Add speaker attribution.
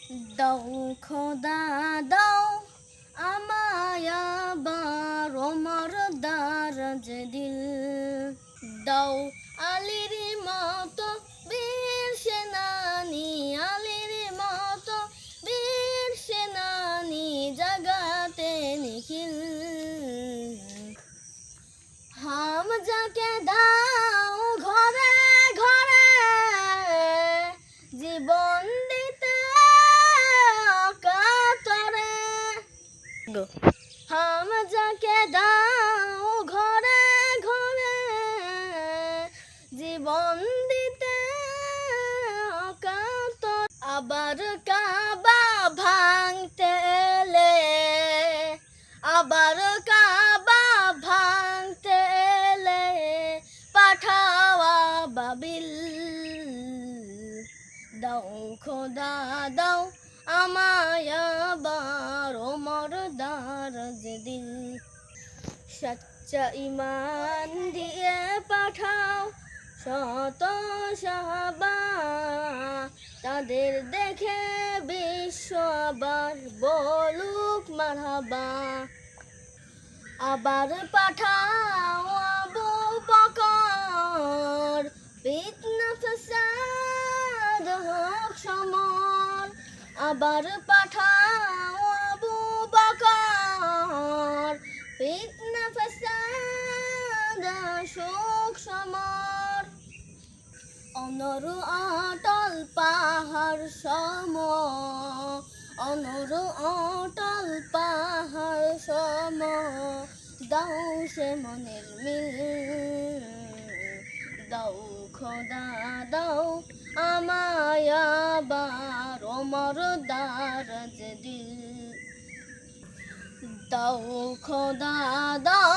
Speaker 1: দাও খোদা দাও আমায় আবার ওমর দারাজ দিল। দাও আলীর মতো বীর সেনানি, আলীর মতো বীর সেনানি জাগাতে নিখিল। হামজাকে দাও ঘরে ঘরে জীবন দিতে অকাতরে। হামজাকে দাও ঘরে ঘরে জীবন দিতে অকাতর। আবার কাবা ভাঙতে এলে, আবার কাবা ভাঙতে এলে পাঠাওয়া বাবিল। দাও খোদা দাও আমায় আবার ওমর দারাজ দিল। সচ্চা ইমান দিয়ে পাঠাও শত সাহাবা, তাদের দেখে বিশ্ব আবার বলুক মারহাবা। আবার পাঠাও আবু বকর, ফিতনা ফাসাদ হোক সমর। আবার পাঠাও আবু বকর, ফিতনা ফাসাদ হোক সমর। অনর অটল পাহাড় সম, অনর অটল পাহাড় সম দাও সে মনের মিল। দাও খোদা দাও আমায় আবার ওমর দারাজ দিল। দাও খোদা দাও